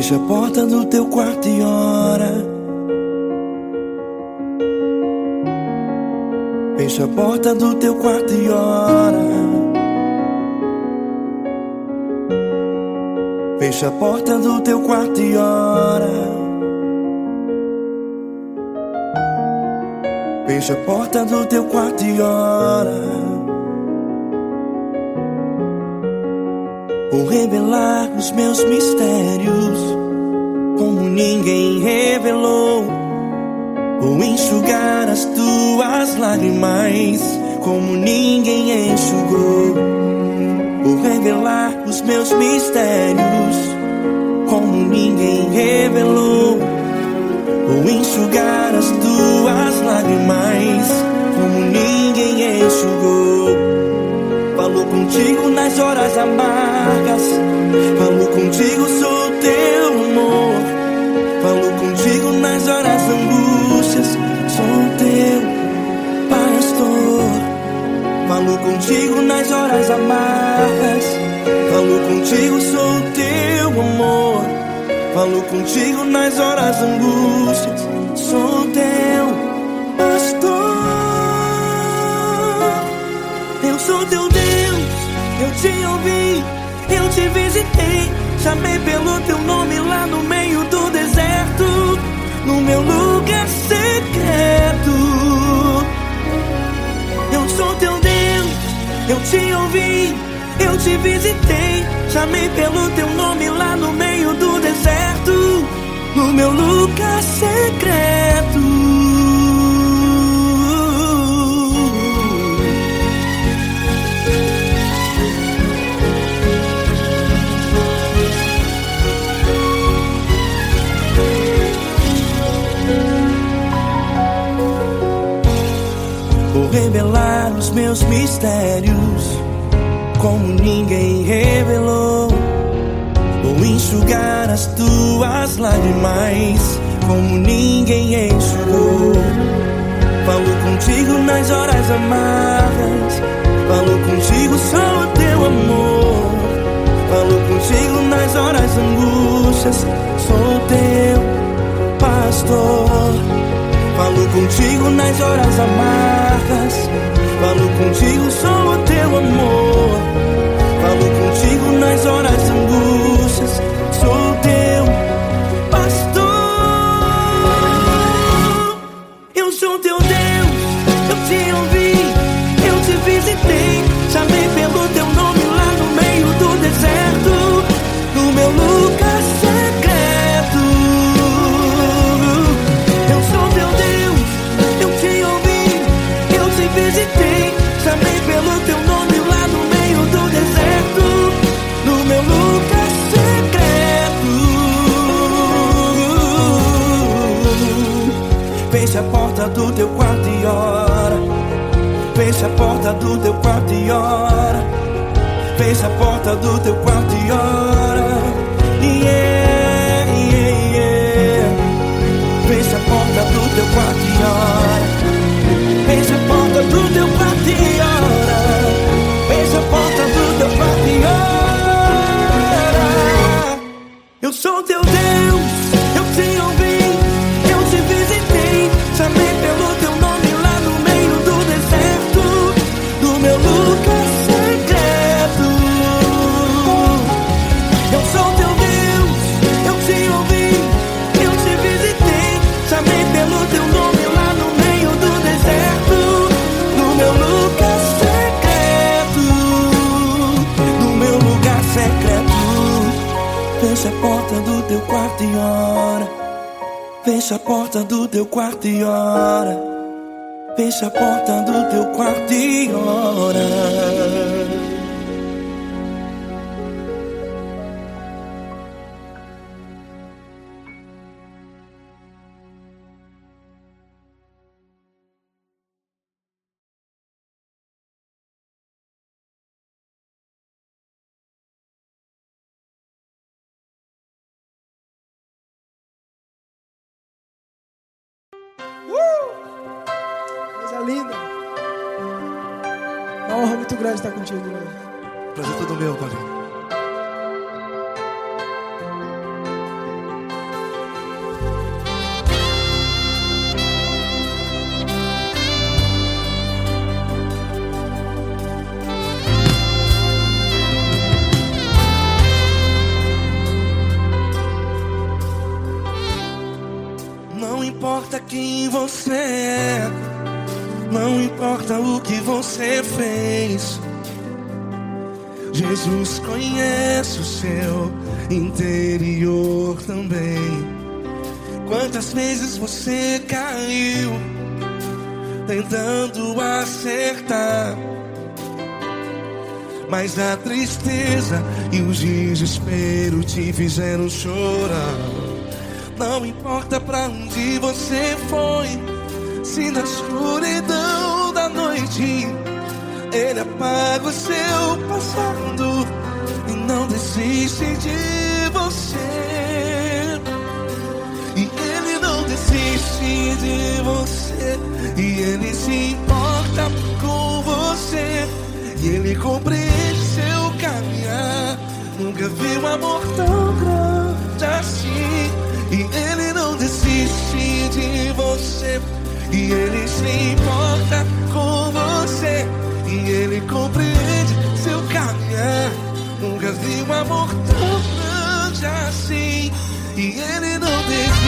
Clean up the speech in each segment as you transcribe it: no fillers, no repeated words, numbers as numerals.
Fecha a porta do teu quarto e ora. Fecha a porta do teu quarto e ora. Fecha a porta do teu quarto e ora. Fecha a porta do teu quarto e ora. Vou revelar os meus mistérios como ninguém revelou. Vou enxugar as tuas lágrimas como ninguém enxugou. Vou revelar os meus mistérios como ninguém revelou. Vou enxugar as tuas lágrimas como ninguém enxugou. Falo contigo nas horas amargas, falo contigo, sou teu amor. Falo contigo nas horas angústias, sou teu pastor. Falo contigo nas horas amargas, falo contigo, sou teu amor. Falo contigo nas horas angústias, sou teu pastor. Eu sou teu Deus, eu te ouvi, eu te visitei. Chamei pelo teu nome lá no meio do deserto, no meu lugar secreto. Eu sou teu Deus, eu te ouvi, eu te visitei. Chamei pelo teu nome lá no meio do deserto, no meu lugar secreto. Vou revelar os meus mistérios como ninguém revelou. Vou enxugar as tuas lágrimas como ninguém enxugou. Falo contigo nas horas amargas, falo contigo, sou o teu amor. Falo contigo nas horas angústias, sou teu pastor. Falo contigo nas horas amargas, falo contigo, sou o teu amor. Falo contigo nas horas angústias, sou teu pastor. Eu sou teu Deus, eu te ouvi, eu te visitei. Chamei pelo teu nome lá no meio do deserto, no meu lugar secreto. Eu sou teu Deus, eu te ouvi, eu te visitei. Chamei pelo teu nome lá no meio do deserto, no meu lugar secreto. Fecha a porta do teu quarto e ora. Fecha a porta do teu quarto e ora. Fecha a porta do teu quarto e ora. Yeah, yeah, yeah. Fecha a porta do teu quarto e ora. Fecha a porta do teu quarto e ora. Fecha a porta do teu quarto e ora. Eu sou teu Deus, eu te ouvi, eu te visitei. Chamei pelo teu nome lá no meio do deserto, no meu lugar secreto. Eu sou teu Deus, eu te ouvi, eu te visitei. Chamei pelo teu nome lá no meio do deserto, no meu lugar secreto, no meu lugar secreto. Fecha a porta do teu quarto e ora. Fecha a porta do teu quarto e ora. Fecha a porta do teu quarto e ora. Coisa linda. Uma honra muito grande estar contigo, Deus. Prazer todo meu, Paulinho. você é, não importa o que você fez. Jesus conhece o seu interior também. Quantas vezes você caiu tentando acertar, mas a tristeza e o desespero te fizeram chorar. Não importa pra onde você foi, se na escuridão da noite Ele apaga o seu passado e não desiste de você. E Ele não desiste de você, e Ele se importa com você, e Ele compreende seu caminhar. Nunca vi um amor tão grande assim. E Ele não desiste de você, e Ele se importa com você, e Ele compreende seu caminhar. Nunca vi um amor tão grande assim. E Ele não desiste.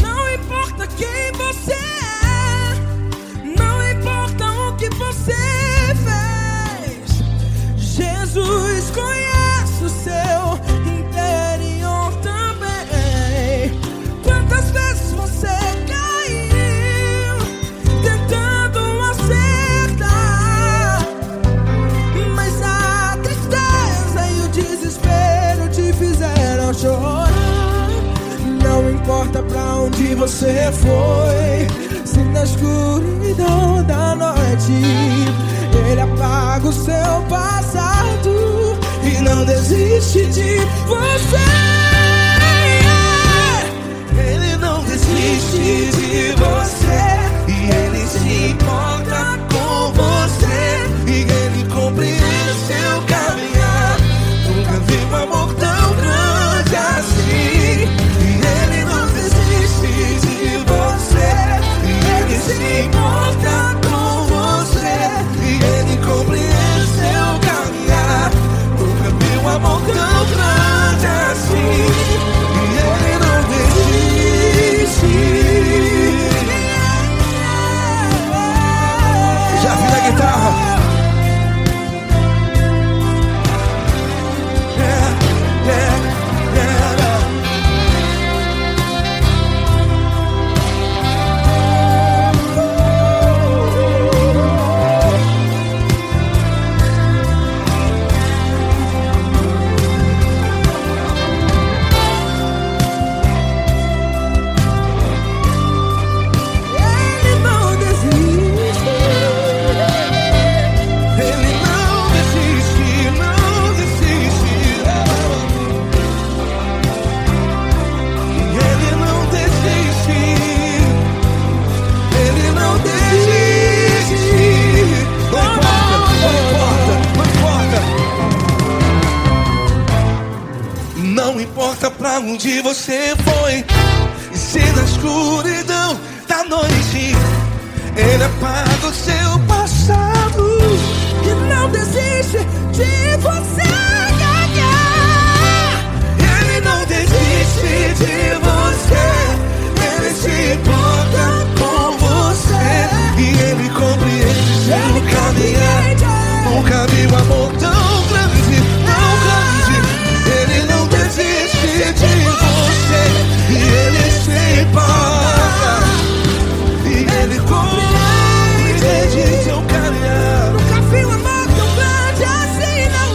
Não importa quem você é, não importa o que você fez, Jesus conhece o seu interior também. Quantas vezes você caiu tentando acertar, mas a tristeza e o desespero te fizeram chorar. Não importa pra onde você foi, se na escuridão da noite Ele apaga o seu passado e não desiste de você. Ele não desiste de você, e Ele se importa com você, e Ele compreende seu caminhar. Nunca vi um amor tão grande assim. E Ele não desiste de você, e Ele se importa com você, e Ele compreende seu caminhar. Nunca vi um amor tão grande assim. E Ele não desiste. Já vi na guitarra. Yeah, yeah, yeah. Ele não desiste. Ele não desiste, não desiste. Ele não desiste. Ele não desiste. Não importa, não importa, não importa. Não importa pra onde você foi, e se na escuridão da noite Ele apaga o seu passado E não desiste de você ganhar. Ele não desiste de você, Ele se importa com você, e Ele compreende seu caminhar. Nunca vi um amor tão grande, tão grande. Ele não desiste de você, e Ele se importa, e Ele compreende seu caminhar. Nunca vi um amor tão grande assim, não.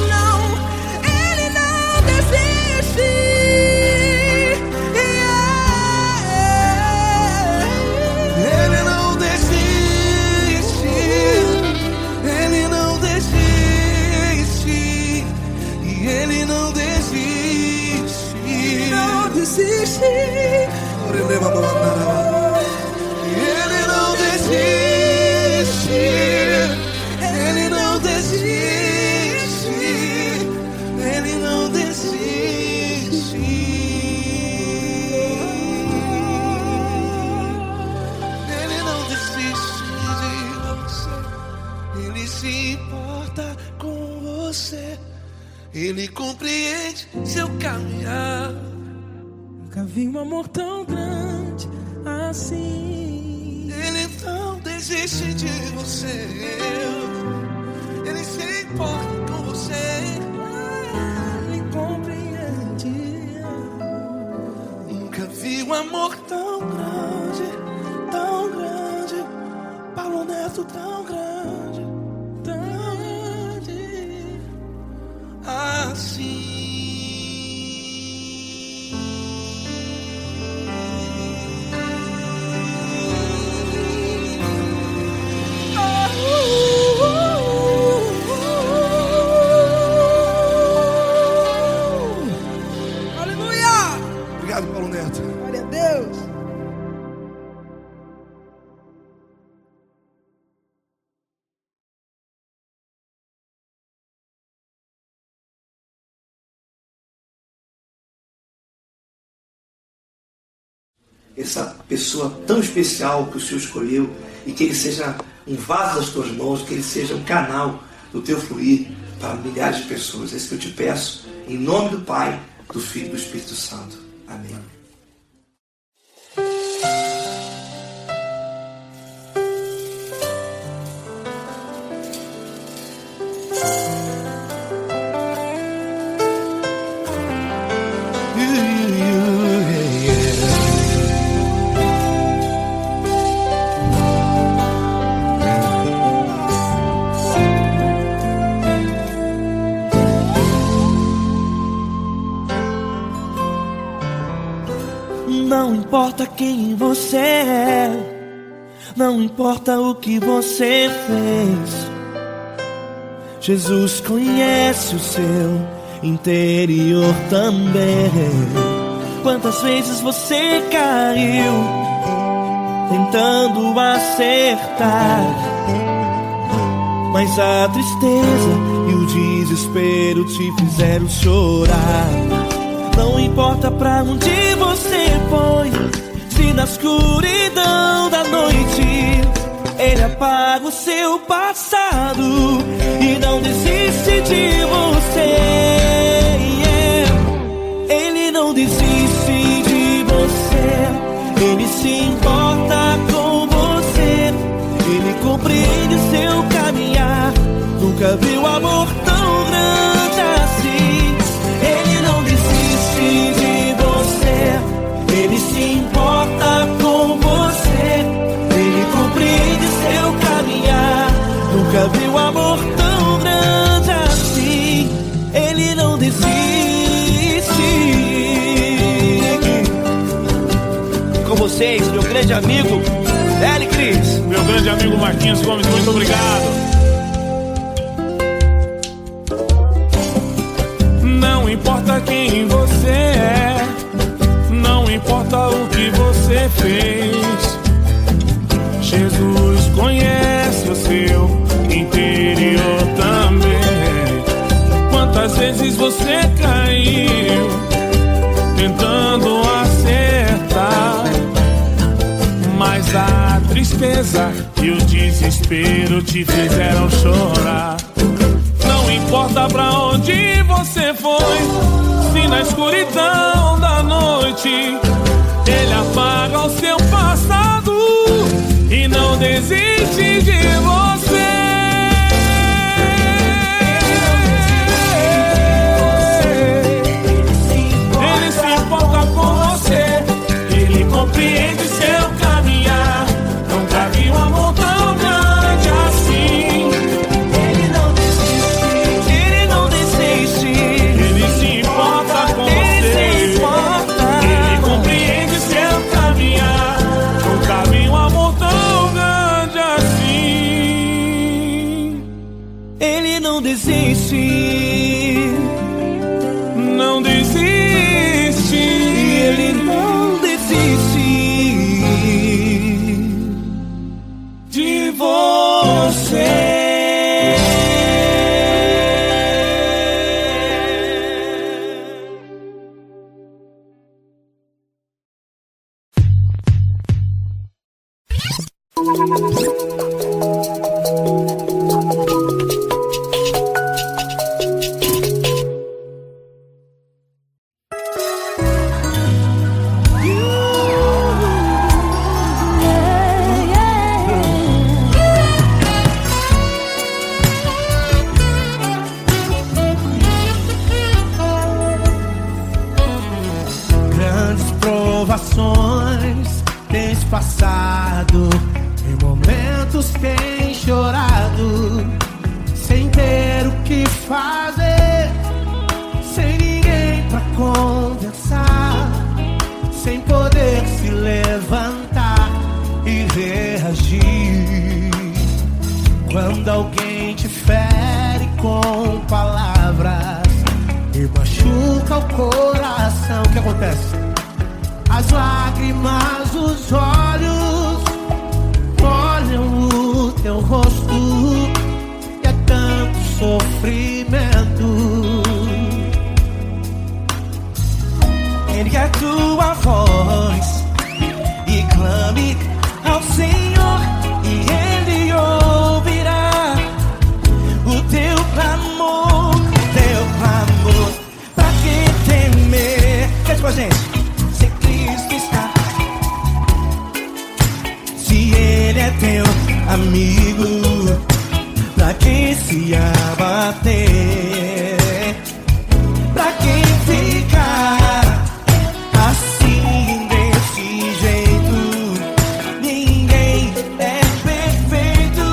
importa com você. Ele compreende seu caminhar. Nunca vi um amor tão grande assim. Ele não desiste de você. Ele se importa com você. Ele compreende. Nunca vi um amor tão grande, tão grande. Paulo Neto tão grande, tão grande assim. Obrigado, Paulo Neto. Glória a Deus. Essa pessoa tão especial que o Senhor escolheu, e que ele seja um vaso das tuas mãos, que ele seja um canal do teu fluir para milhares de pessoas. É isso que eu te peço, em nome do Pai, do Filho e do Espírito Santo. Amém. Não importa quem você é, não importa o que você fez, Jesus conhece o seu interior também. Quantas vezes você caiu tentando acertar, mas a tristeza e o desespero te fizeram chorar. Não importa pra onde você foi, se na escuridão da noite Ele apaga o seu passado e não desiste de você. Ele não desiste de você. Ele se importa com você. Ele compreende seu caminhar. Nunca viu amor tão grande assim. Ele não desiste de você. Ele se importa com você. Ele compreende seu caminhar. Nunca viu amor tão grande assim. Ele não desiste. Com vocês, meu grande amigo L. Cris. Meu grande amigo Marquinhos Gomes, muito obrigado. Não importa quem você é, não importa o que você fez, Jesus conhece o seu interior também. Quantas vezes você caiu tentando acertar, mas a tristeza e o desespero te fizeram chorar. Não importa pra onde você foi, se na escuridão da noite Ele apaga o seu passado e não desiste de você. Ele se importa com você. Ele compreende seu caminhar. Nunca vi um amor tão grande assim. Ele não desiste. Ele não desiste. Ele se importa com você. Ele compreende seu caminhar. Nunca vi um amor tão grande assim. Ele não desiste. Não desiste. Ele não desiste de você. situações tens passado, em momentos tens chorado, sem ter o que fazer, sem ninguém pra conversar, sem poder se levantar e reagir. Quando alguém te fere com palavras e machuca o coração, o que acontece? As lágrimas dos olhos molham o teu rosto e é tanto sofrimento. Ergue a tua voz e clame ao Senhor, e Ele ouvirá o teu clamor, pra que temer? Cante com a gente. Se Cristo está, se Ele é teu amigo, pra que se abater? Pra que ficar assim desse jeito? Ninguém é perfeito.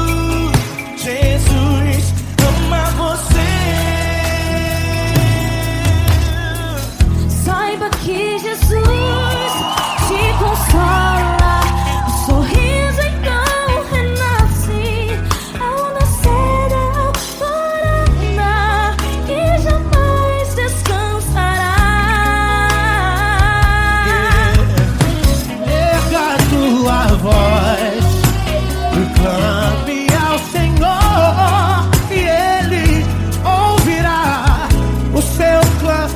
Jesus ama você. Saiba que Jesus te consola, o sorriso então renasce ao nascer da alvorada e jamais descansará. Erga a tua voz e clame ao Senhor, e Ele ouvirá o seu clamor.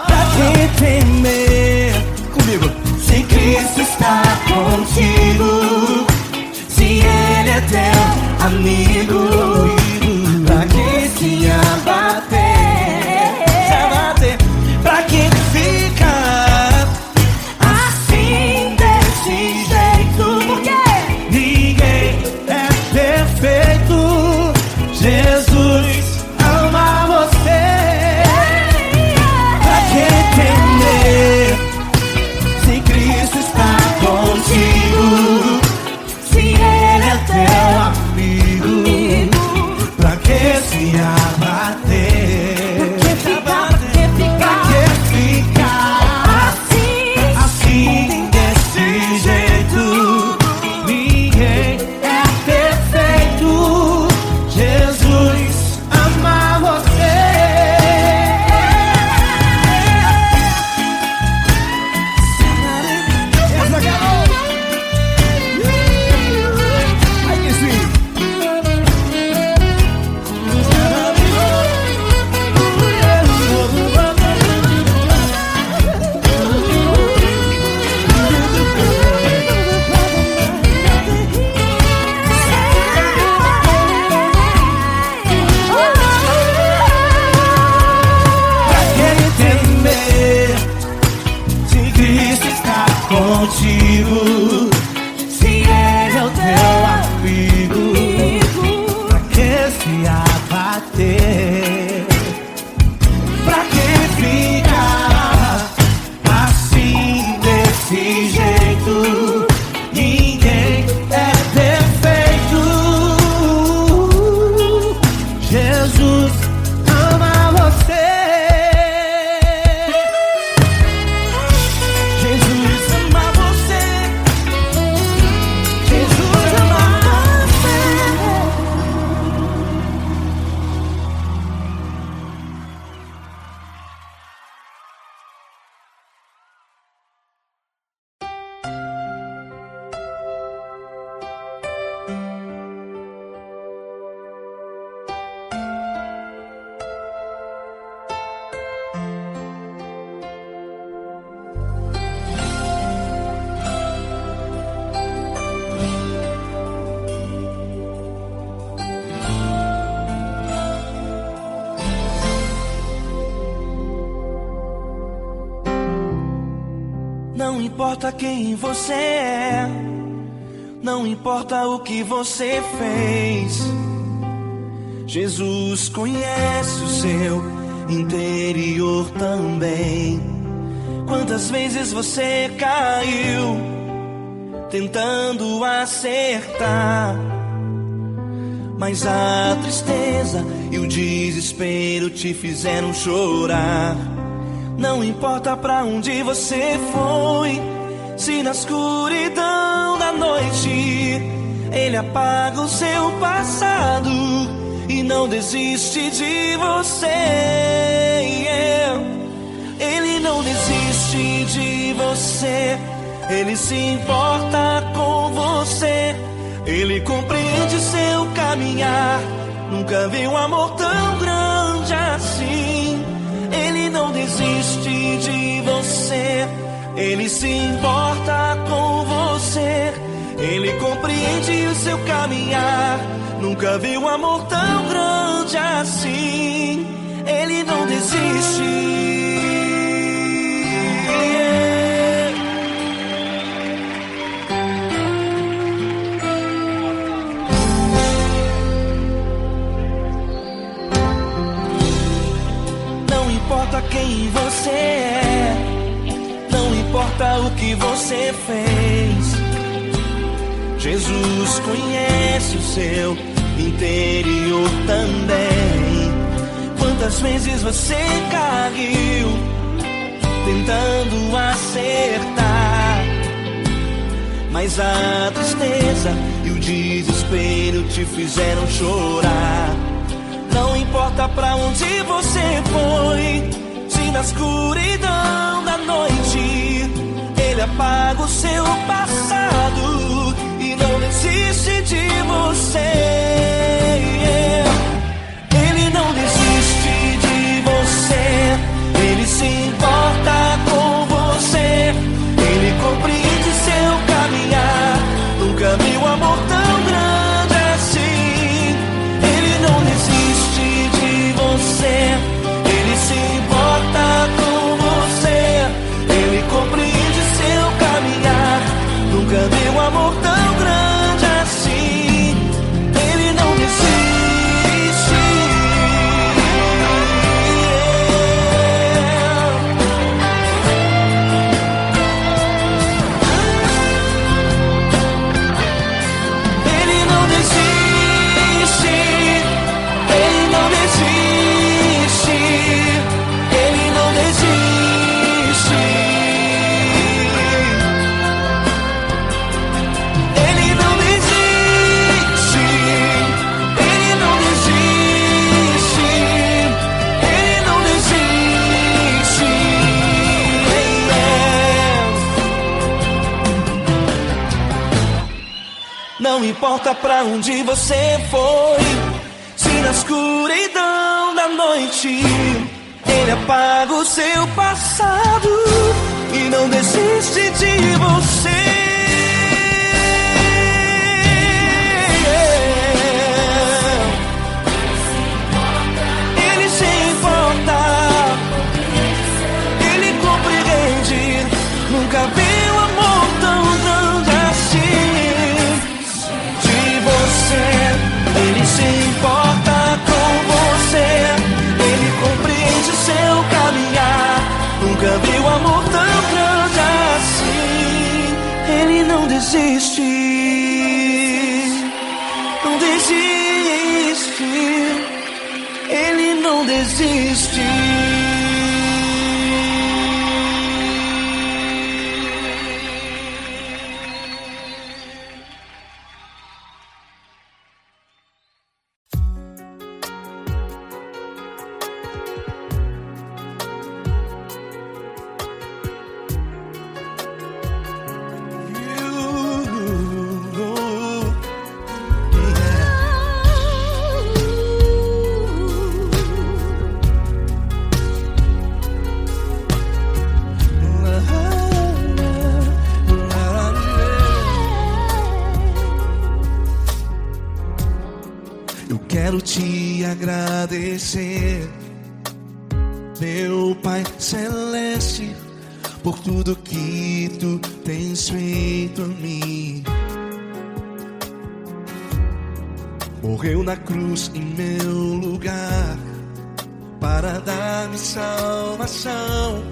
Pra que temer? Comigo. Se Cristo está contigo, se Ele é teu amigo, pra que se abater? Pra que ficar assim desse jeito? Porque Ninguém é perfeito. Jesus ama você. pra que temer? Se Cristo está contigo, se Ele é teu Amigo, pra que se abater? Pra que ficar assim desse jeito? Ninguém é perfeito. Jesus ama você. Pra que temer? Se Cristo está contigo, se Ele é o teu Amigo, pra que se abater? pra que ficar assim desse jeito? Ninguém é perfeito. Jesus ama você. Jesus ama você. Jesus ama você. Não importa quem você é, não importa o que você fez, Jesus conhece o seu interior também. Quantas vezes você caiu tentando acertar, mas a tristeza e o desespero te fizeram chorar. Não importa pra onde você foi, se na escuridão da noite ele apaga o seu passado e não desiste de você. Ele não desiste de você, ele se importa com você, ele compreende seu caminhar. Nunca vi um amor tão grande assim. Ele não desiste de você, ele se importa com você, ele compreende o seu caminhar. Nunca vi um amor tão grande assim. Ele não desiste. Não importa quem você é, não importa o que você fez, Jesus conhece o seu interior também. Quantas vezes você caiu tentando acertar, mas a tristeza e o desespero te fizeram chorar. Não importa pra onde você foi, se na escuridão da noite ele apaga o seu passado e não desiste de você. Ele não desiste de você, ele se importa com você, ele compreende seu caminhar. Nunca vi um amor tão grande assim. Ele não desiste de você, ele se importa com você, ele compreende seu caminhar. Nunca vi um amor tão grande assim. Ele não desiste. Ele não desiste. Ele não desiste. Ele não desiste. Ele não desiste. Ele não desiste. Ele não desiste. Não importa pra onde você foi, se na escuridão da noite ele apaga o seu passado e não desiste de você. Ele se importa, ele compreende. Nunca vi um amor tão grande assim. De você, ele se importa com você, ele compreende seu caminhar. Nunca vi um amor tão grande assim. Ele não desiste, não desiste, ele não desiste. Eu quero te agradecer, meu Pai Celeste, por tudo que tu tens feito a mim. Morreu na cruz em meu lugar para dar-me salvação.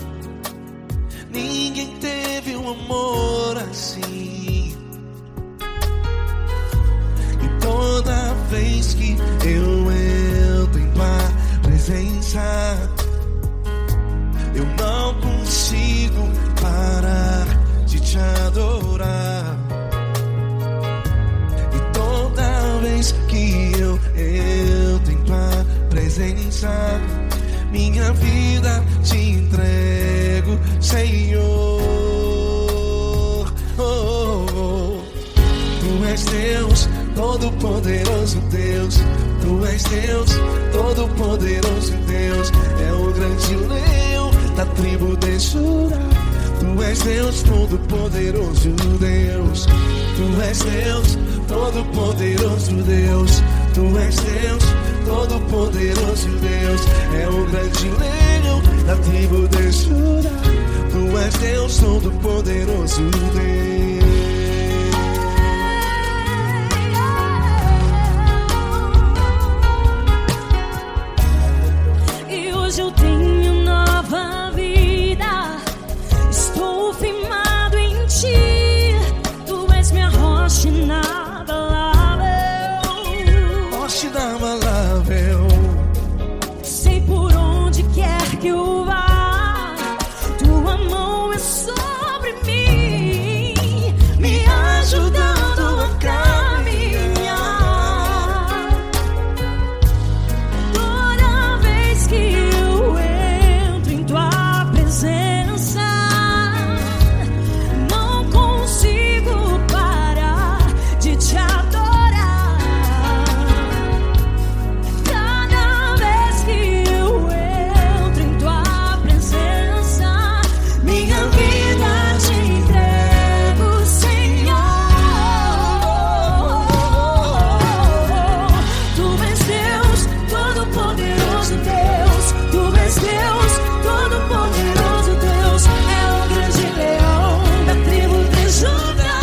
ninguém teve um amor assim. E toda vez que eu entro em tua presença, eu não consigo parar de te adorar. E toda vez que eu entro em tua presença, minha vida te entrego, Senhor. Oh, oh, oh. Tu és Deus, Todo-Poderoso Deus. Tu és Deus, Todo-Poderoso Deus. É o grande leão da tribo de Judá. Tu és Deus, Todo-Poderoso Deus. Tu és Deus, Todo-Poderoso Deus. Tu és Deus, Todo-Poderoso Deus. É o grande leão da tribo de Judá. Tu és Deus, Todo-Poderoso Deus. E hoje eu tenho nova vida. Estou firmado em ti. Tu és minha rocha inabalável. Rocha inabalável. Sei por onde quer que eu vá, tua mão é sobre mim, me ajudando a caminhar. Toda vez que eu entro em tua presença, não consigo parar de te adorar. Cada vez que eu entro em tua presença, minha vida te entrego, Senhor. Tu és Deus, Todo-Poderoso Deus. Tu és Deus, Todo-Poderoso Deus. É o grande leão da tribo de Judá.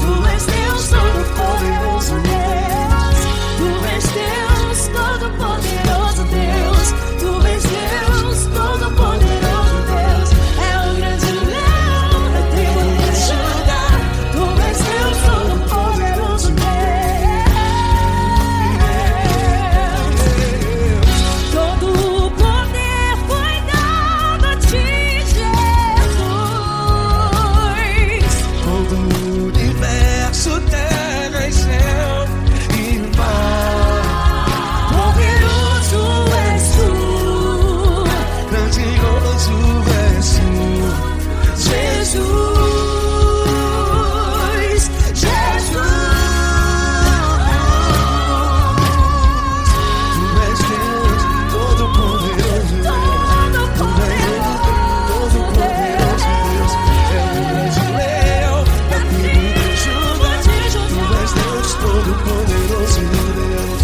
Tu és Deus, Todo-Poderoso Deus. Tu és Deus, Todo-Poderoso Deus. Tu és Deus, Todo-Poderoso Deus. É o grande leão da tribo de Judá. Tu és Deus, Todo-Poderoso Deus. Todo o poder foi dado a ti, Jesus. Todo o universo, terra e céu e mar. Poderoso és tu, Grandioso és tu, Jesus, Jesus. Tu és Deus, Todo-Poderoso Deus. Tu és Deus, Todo-Poderoso Deus. É o grande leão da tribo de Judá. Tu és Deus, Todo-Poderoso Deus.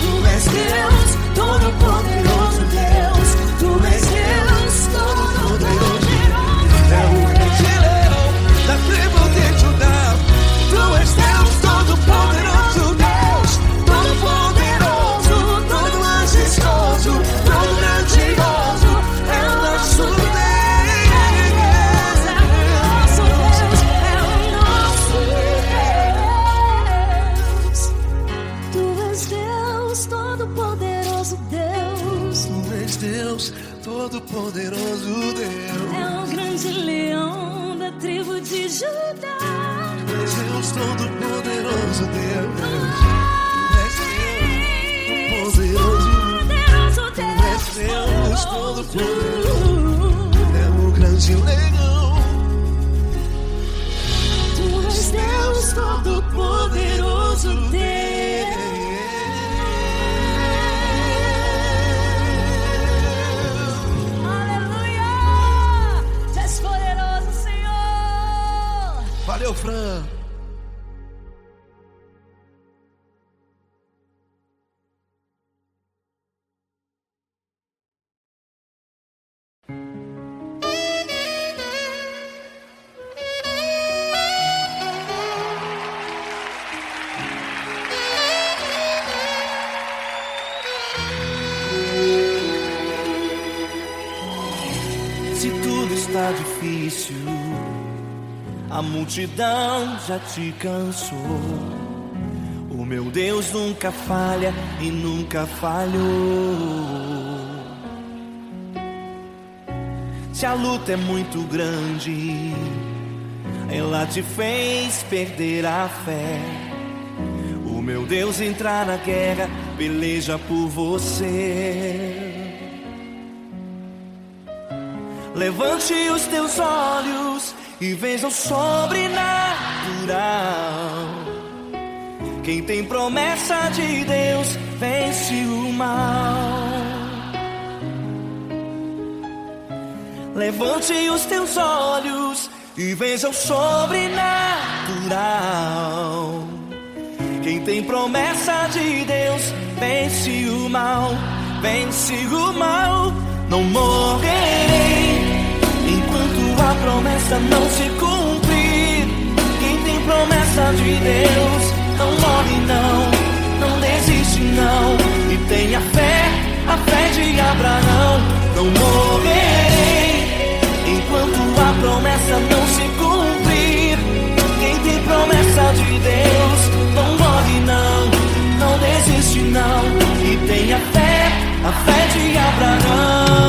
Tu és Deus, Todo-Poderoso Deus. Tu és Deus, Todo-Poderoso. É o grande leão da tribo de Judá. Tu és Deus, Todo-Poderoso Deus. Todo-Poderoso, todo majestoso, todo grandioso. É o nosso Deus. Tu és Deus, Todo-Poderoso Deus. Tu és Deus, Todo-Poderoso Deus. É o grande leão da tribo de Judá. Tu és Deus, Todo-Poderoso Deus. Tu és Deus, Todo-Poderoso. Poderoso Tu és Deus, Deus. Todo-Poderoso. É o grande leão. Tu és Deus, Todo-Poderoso Deus. Aleluia! Tu és poderoso, Senhor. Valeu, Fran. está difícil, a multidão já te cansou. O meu Deus nunca falha e nunca falhou. Se a luta é muito grande, ela te fez perder a fé. O meu Deus entrar na guerra, peleja por você. Levante os teus olhos e veja o sobrenatural. Quem tem promessa de Deus vence o mal. Levante os teus olhos e veja o sobrenatural. Quem tem promessa de Deus vence o mal, vence o mal. Não morrerei enquanto a promessa não se cumprir. Quem tem promessa de Deus não morre não, não desiste não. E tenha fé, a fé de Abraão. Não morrerei enquanto a promessa não se cumprir. Quem tem promessa de Deus não morre não, não desiste não. E tenha fé, a fé de Abraão.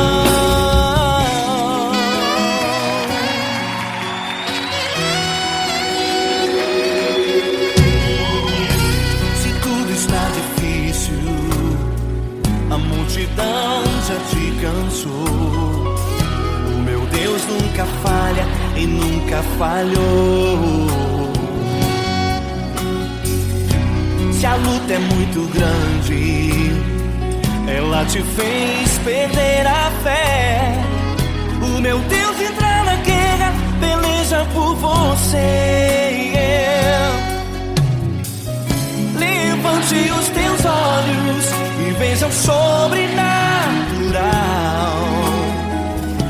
Se tudo está difícil, a multidão já te cansou. O meu Deus nunca falha e nunca falhou. Se a luta é muito grande, ela te fez perder a fé. O meu Deus entra na guerra, peleja por você. Levante os teus olhos e veja o sobrenatural.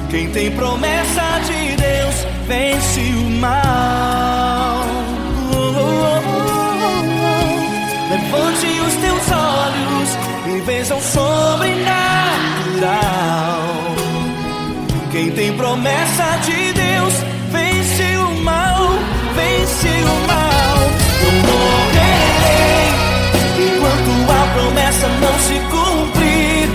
Quem tem promessa de Deus vence o mal. Levante os teus olhos e veja o sobrenatural. Quem tem promessa de Deus vence o mal, vence o mal. Não morrerei enquanto a promessa não se cumprir.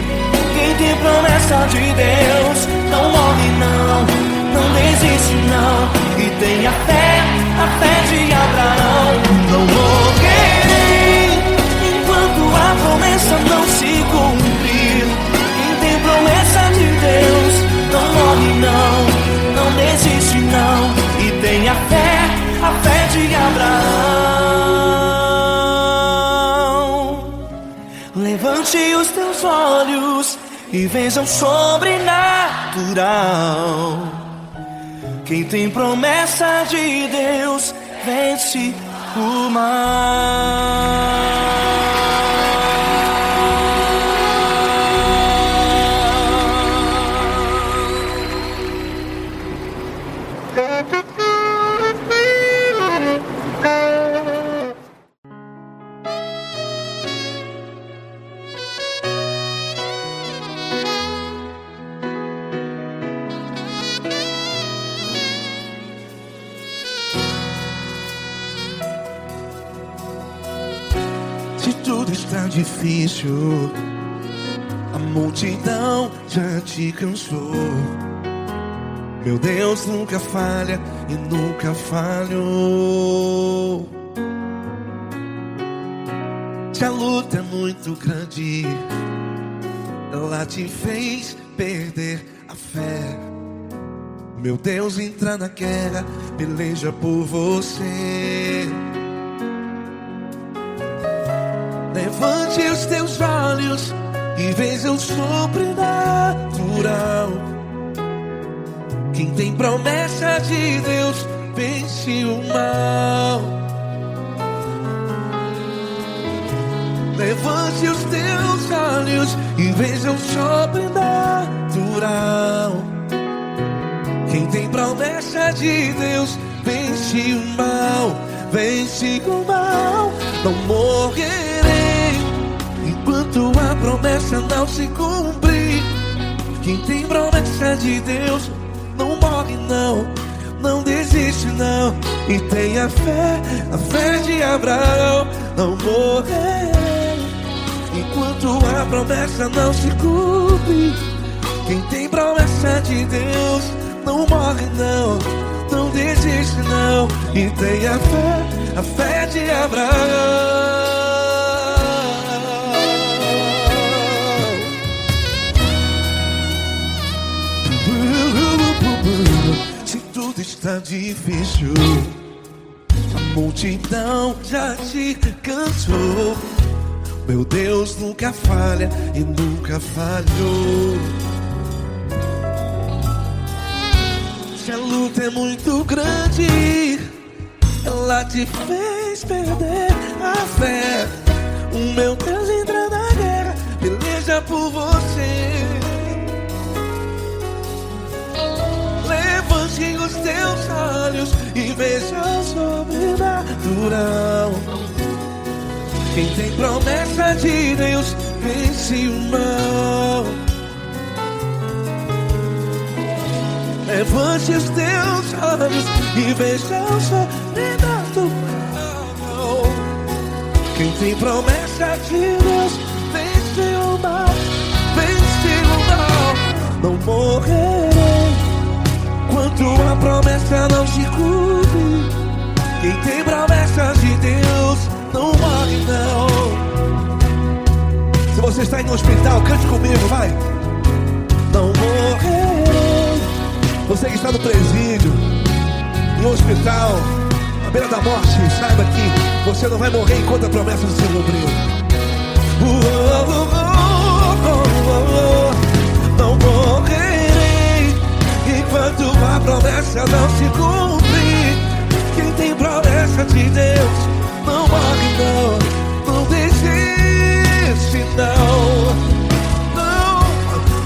Quem tem promessa de Deus não morre não, não desiste não. E tenha fé, a fé de Abraão. Não morrerei enquanto a promessa não se cumprir. Quem tem promessa de Deus não morre não, não desiste não. E tenha fé, a fé de Abraão. Levante os teus olhos e veja o sobrenatural. Quem tem promessa de Deus vence o mal. Se tudo está difícil, a multidão já te cansou. Meu Deus nunca falha e nunca falhou. Se a luta é muito grande, ela te fez perder a fé. Meu Deus entra na guerra, peleja por você. Levante os teus olhos e veja o sobrenatural. Quem tem promessa de Deus vence o mal. Levante os teus olhos e veja o sobrenatural. Quem tem promessa de Deus vence o mal, vence o mal. Não morrerei enquanto a promessa não se cumprir. Quem tem promessa de Deus não morre morre não, não desiste não. E tenha fé, a fé de Abraão. Não morrerei enquanto a promessa não se cumpre. Quem tem promessa de Deus não morre não, não desiste não. E tenha fé, a fé de Abraão. Se tudo está difícil, a multidão já te cansou, meu Deus nunca falha e nunca falhou. Se a luta é muito grande, ela te fez perder a fé. O meu Deus entra na guerra, peleja por você. Levante os teus olhos e veja o sobrenatural. Quem tem promessa de Deus vence o mal. Levante os teus olhos e veja o sobrenatural. Quem tem promessa de Deus vence o mal, vence o mal. Não morrerei enquanto a promessa não se cumpre. Quem tem promessa de Deus não morre não. Se você está em um hospital, cante comigo, vai. Não morrerei. Você que está no presídio, em um hospital, à beira da morte, saiba que você não vai morrer enquanto a promessa não se cumpriu. Não morrerei enquanto a promessa não se cumprir. Quem tem promessa de Deus não morre não, não desiste não.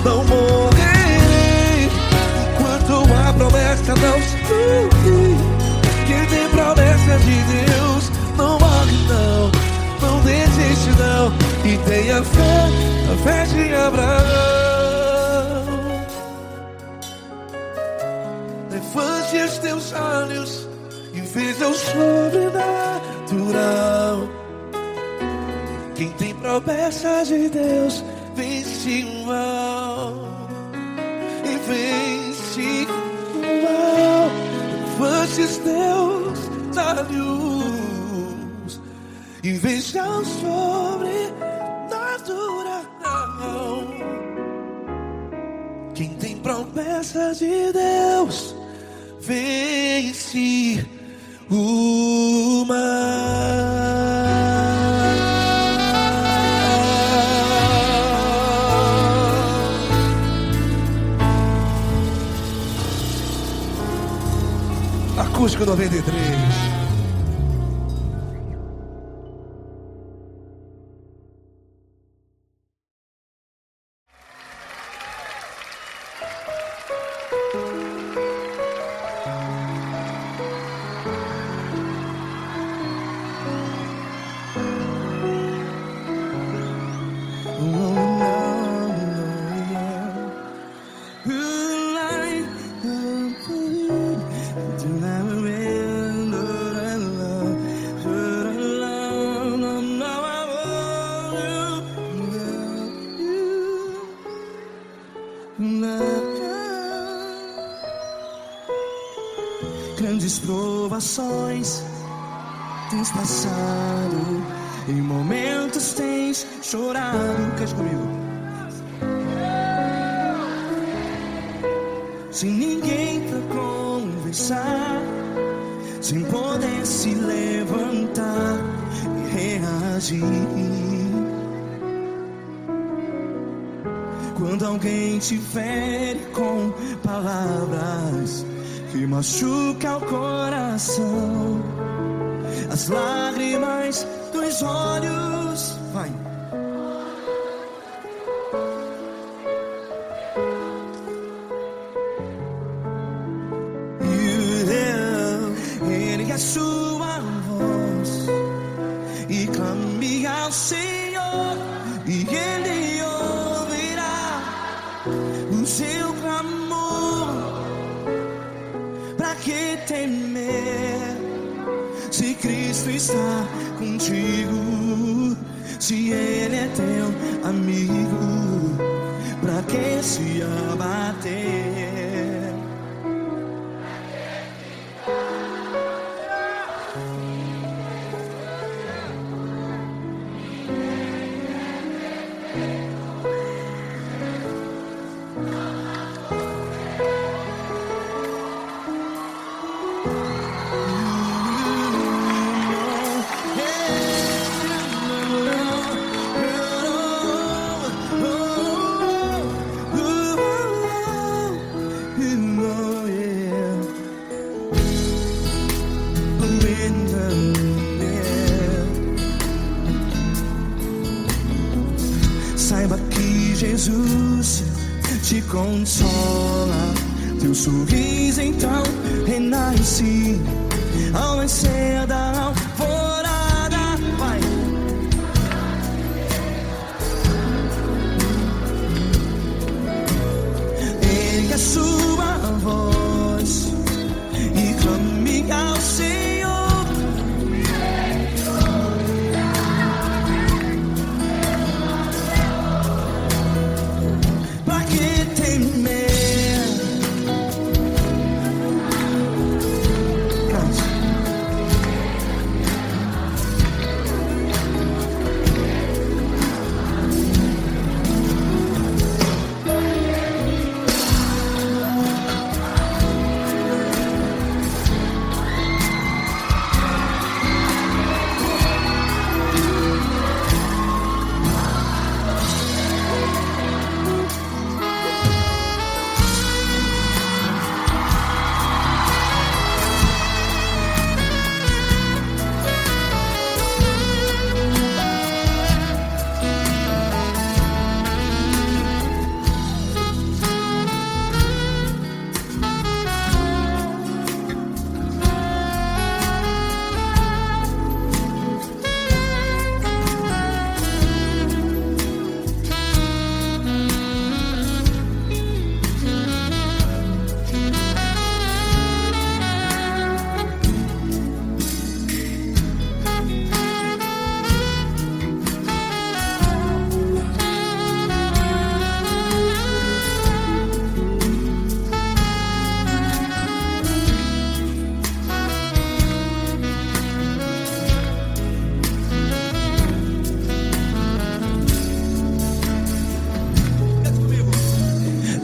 Não morrerei enquanto a promessa não se cumprir. Quem tem promessa de Deus não morre não, não desiste não. E tenha fé, a fé de Abraão. Levante os teus olhos e veja o sobrenatural. Quem tem promessa de Deus vence o mal, e vence o mal. Levante os teus olhos e veja o sobrenatural. Quem tem promessa de Deus vence o mal. Acústico 93. Grandes provações tens passado, em momentos tens chorado. Cante comigo. Sem ninguém pra conversar, sem poder se levantar e reagir. Quando alguém te fere com palavras que machuca o coração, as lágrimas dos olhos, vai. Ergue a sua voz e clame ao Senhor, e Ele ouvirá o seu clamor. Cristo está contigo, se Ele é teu amigo, pra que se abater? Saiba que Jesus te consola, teu sorriso então renasce ao nascer da alvorada. Vai. Ergue a sua voz e clame ao Senhor.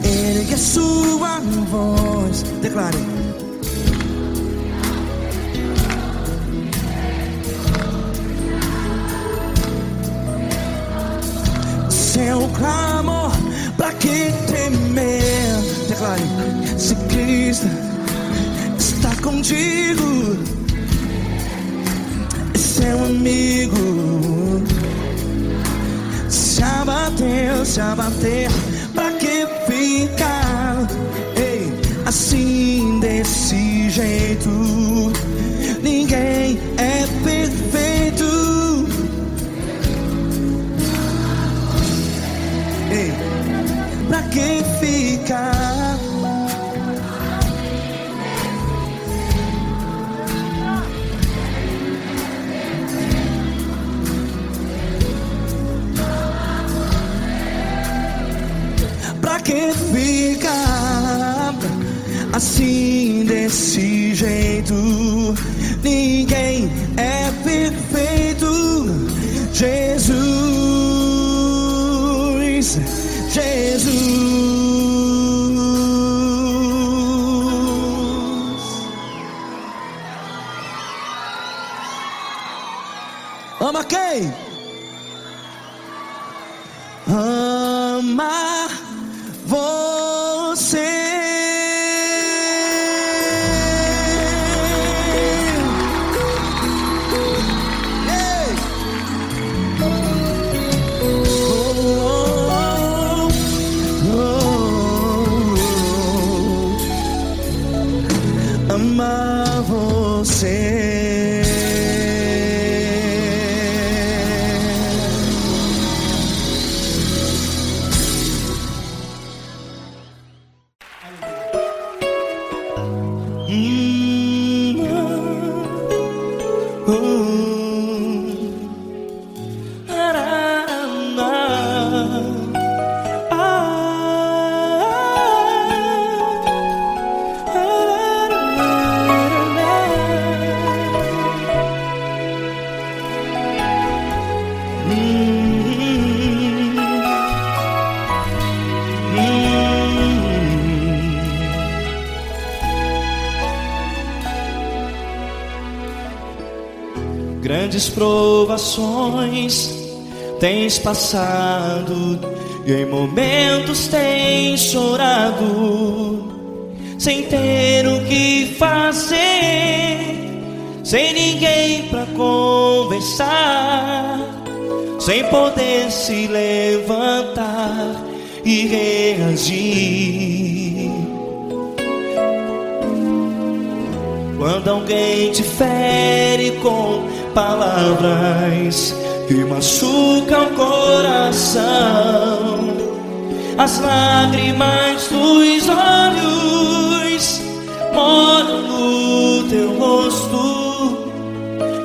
Ergue a sua voz, declare. Seu clamor, pra que temer? Declare. Se Cristo está contigo, seu amigo. Se abater, pra que ficar, ei, assim desse jeito? Ninguém é perfeito, ei, pra que ficar? Pra que ficar assim desse jeito? Ninguém é perfeito. Jesus, Jesus. Ama quem? Ama você. Ama você. grandes provações tens passado, e em momentos tens chorado, sem ter o que fazer, sem ninguém pra conversar, sem poder se levantar e reagir. Quando alguém te fere com palavras que machucam o coração, as lágrimas dos olhos moram no teu rosto,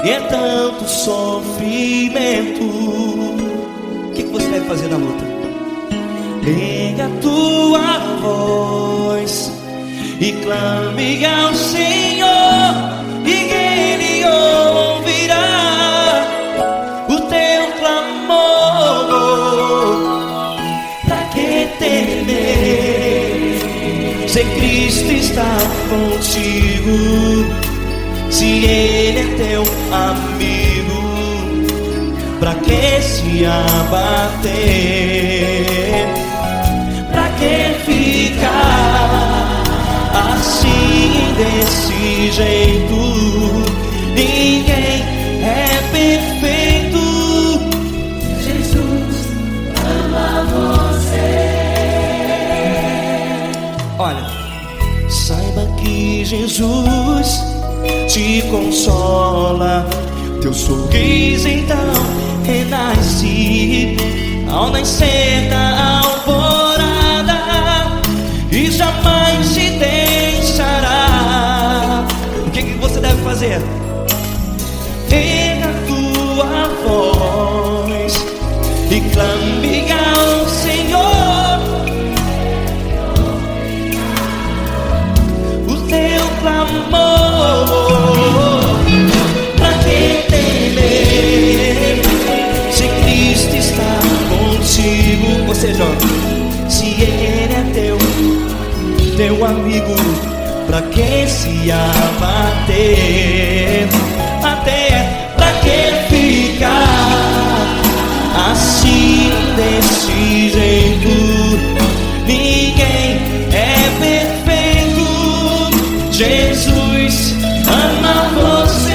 e é tanto sofrimento. O que você deve fazer na luta? Erga a tua voz e clame ao Senhor, e Ele ouvirá o teu clamor. Pra que temer, se Cristo está contigo, se Ele é teu amigo? Pra que se abater? Pra que ficar assim, desse jeito? Ninguém é perfeito. Jesus ama você. Olha, saiba que Jesus te consola, teu sorriso então renasce ao nascer da alvorada, e jamais te deixará. O que você deve fazer? Erga a tua voz e clame ao Senhor, o teu clamor. Pra que temer, se Cristo está contigo? Ou seja, se Ele é teu amigo, pra que se abater? Até pra que ficar assim, desse jeito? Ninguém é perfeito. Jesus ama você.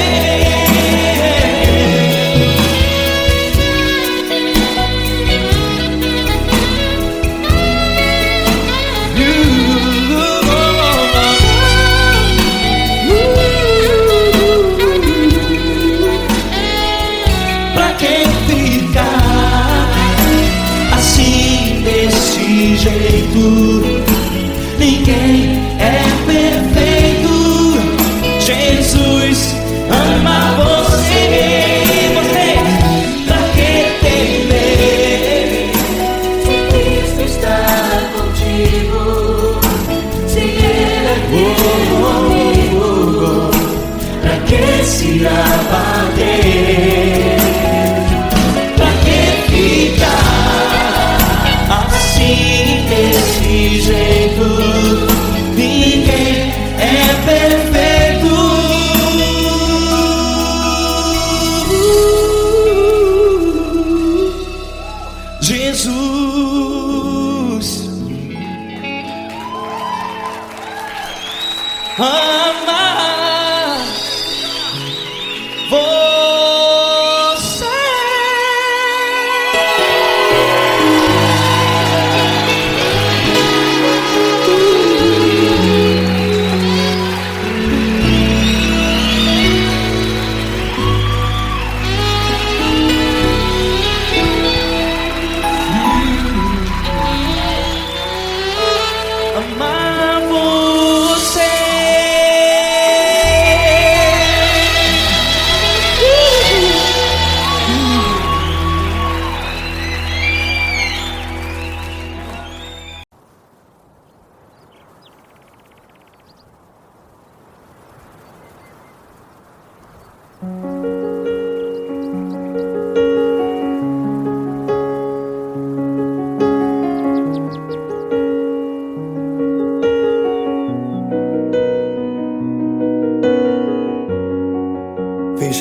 Ninguém é perfeito. Jesus ama você. Pra que temer, se Cristo está contigo, se Ele é teu amigo? pra que se abater? Pra que ficar assim, desse jeito? Ninguém é perfeito. Jesus ama você. Amar você.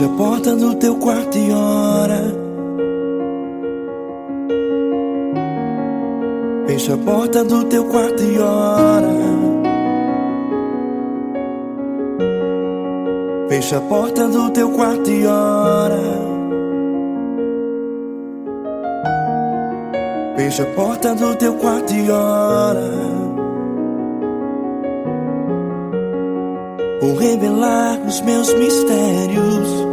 Fecha a porta do teu quarto e ora. Fecha a porta do teu quarto e ora. Fecha a porta do teu quarto e ora. Fecha a porta do teu quarto e ora. Vou revelar os meus mistérios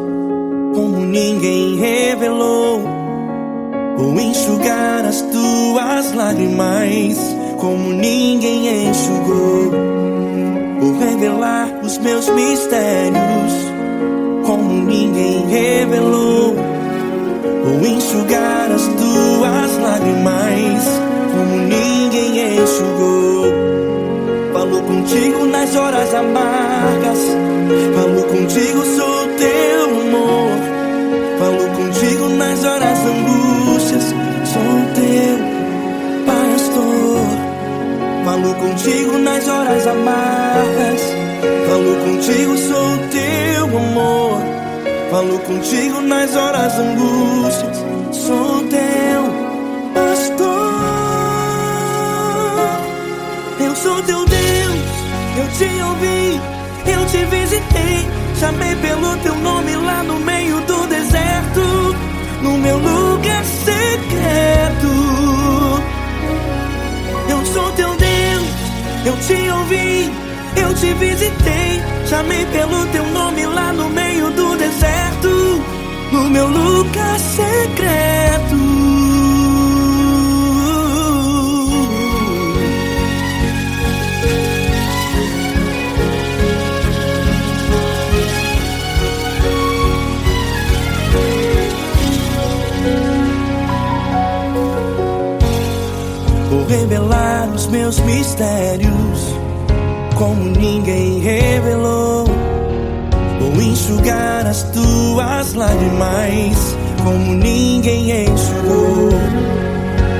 como ninguém revelou. Vou enxugar as tuas lágrimas como ninguém enxugou. Vou revelar os meus mistérios como ninguém revelou. Vou enxugar as tuas lágrimas como ninguém enxugou. Falo contigo nas horas amargas, falo contigo, sou teu amor. Falo contigo nas horas angústias, sou teu pastor. Falo contigo nas horas amargas, falo contigo, sou teu amor. Falo contigo nas horas angústias, sou teu pastor. Eu sou teu Deus, eu te ouvi, eu te visitei. Chamei pelo teu nome lá no meio do deserto, no meu lugar secreto. Eu sou teu Deus, eu te ouvi, eu te visitei. Chamei pelo teu nome lá no meio do deserto, no meu lugar secreto. Vou revelar os meus mistérios como ninguém revelou. Vou enxugar as tuas lágrimas como ninguém enxugou.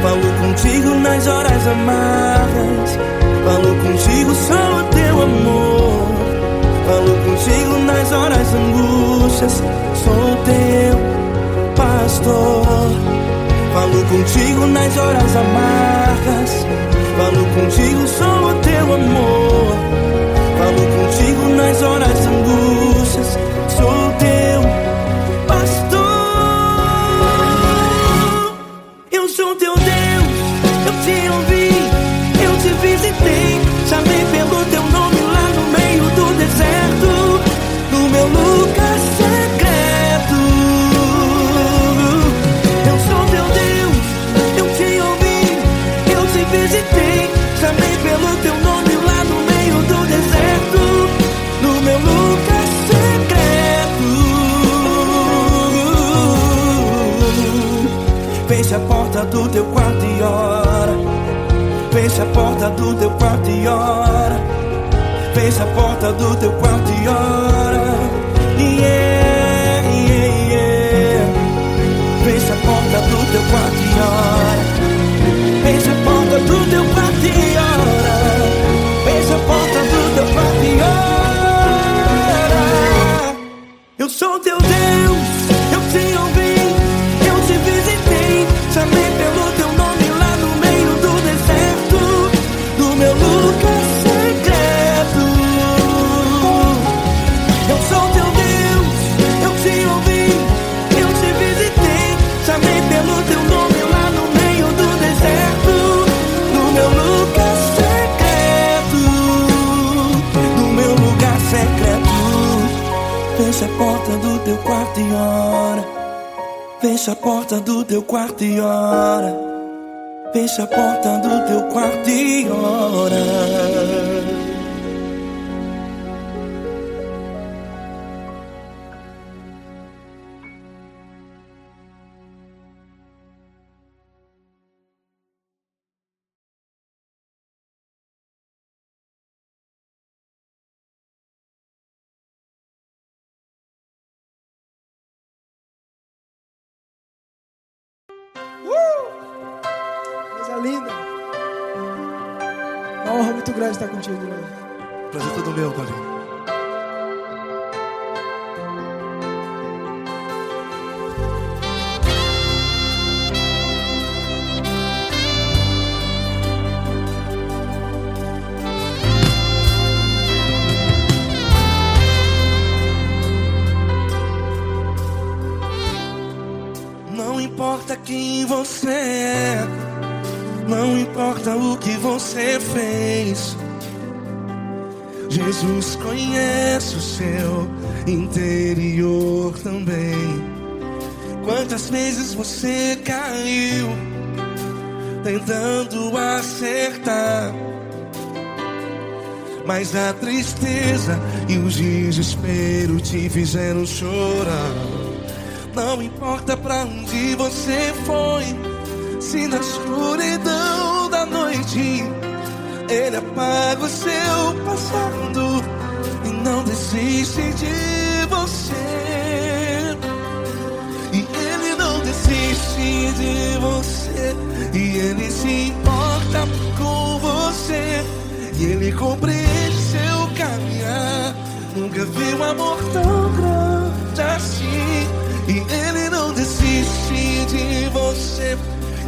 Falo contigo nas horas amargas, falo contigo, sou teu amor. Falo contigo nas horas angústias, sou teu pastor. Falo contigo nas horas amargas, falo contigo, sou o teu amor. Falo contigo nas horas angústias, sou teu pastor. Eu sou teu Deus, eu te ouvi, eu te visitei. Chamei pelo teu nome lá no meio do deserto, no meu lugar secreto. Eu sou teu Deus, eu te ouvi, eu te visitei. Chamei pelo teu nome lá no meio do deserto, no meu lugar secreto. Fecha a porta do teu quarto e ora. Fecha a porta do teu quarto e ora. Fecha a porta do teu quarto e ora. Yeah, yeah, yeah. Fecha a porta do teu quarto e ora. Fecha a porta do teu quarto e ora. Fecha a porta do teu quarto e ora. Eu sou teu Deus, eu te ouvi, eu te visitei. Chamei pelo teu nome lá no meio do deserto, no meu lugar secreto. Eu sou teu Deus, eu te ouvi, eu te visitei. Chamei pelo teu nome lá no meio do deserto, no meu lugar secreto, no meu lugar secreto. Fecha a porta do teu quarto e ora. Fecha a porta do teu quarto e ora. Fecha a porta do teu quarto e ora. Coisa linda. Uma honra muito grande estar contigo hoje. Prazer todo meu, Paulinho. você é, não importa o que você fez. Jesus conhece o seu interior também. Quantas vezes você caiu tentando acertar, mas a tristeza e o desespero te fizeram chorar. Não importa pra onde você foi, se na escuridão da noite Ele apaga o seu passado e não desiste de você. E Ele não desiste de você, e Ele se importa com você, e Ele compreende seu caminhar. Nunca vi um amor tão grande assim. E Ele não desiste de você,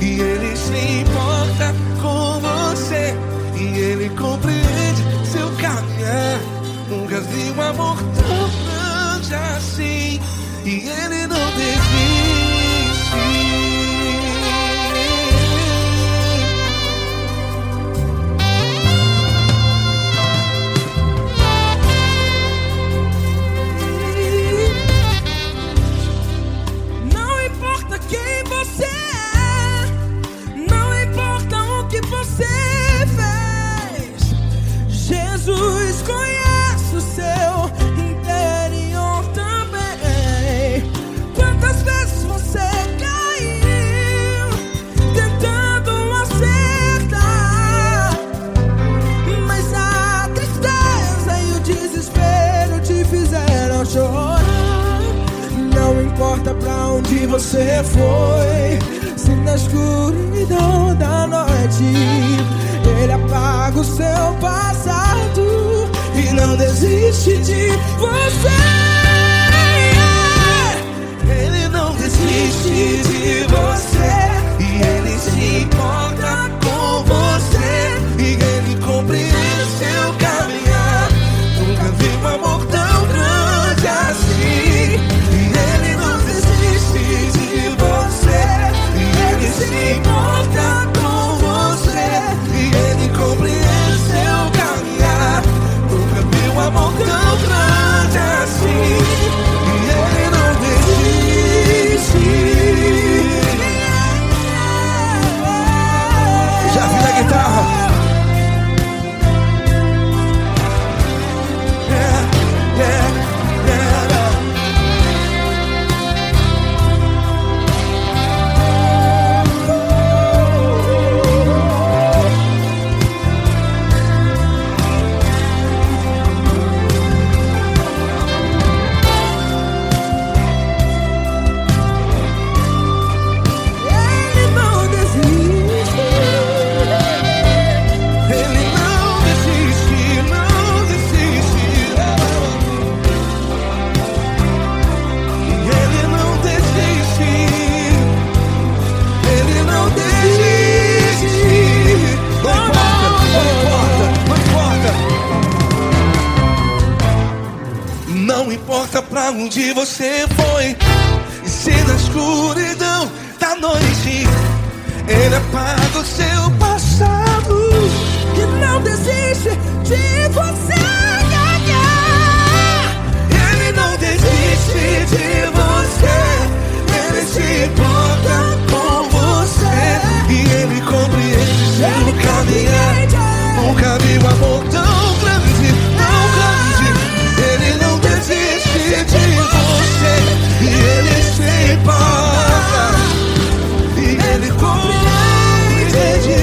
e Ele se importa com você, e Ele compreende seu caminhar. Nunca vi um amor tão grande assim. E Ele não desiste. Não importa quem você é, não importa o que você fez, Jesus conhece o seu interior também. Quantas vezes você caiu tentando acertar, mas a tristeza e o desespero te fizeram chorar. Não importa pra onde você foi, se na escuridão da noite Ele apaga o seu passado e não desiste de você. Ele não desiste de você, e Ele se importa com você, e Ele compreende seu caminhar. Nunca vi um amor tão grande assim. E Ele não desiste de você, e Ele se importa com você, e Ele compreende seu caminhar. Nunca vi um amor tão grande assim. E Ele não desiste. Já vi na guitarra. Ele não desiste. Ele não desiste, não desiste. E Ele não desiste. Ele não desiste. Não importa, não importa, não importa. Não importa pra onde você foi, e se na escuridão da noite Ele apaga o seu passado Que não desiste de você ganhar. Ele não desiste de você, Ele se importa com você, e Ele compreende seu caminhar. Nunca vi um amor tão grande, tão grande. Ele não desiste de você, e Ele se importa, e Ele compreende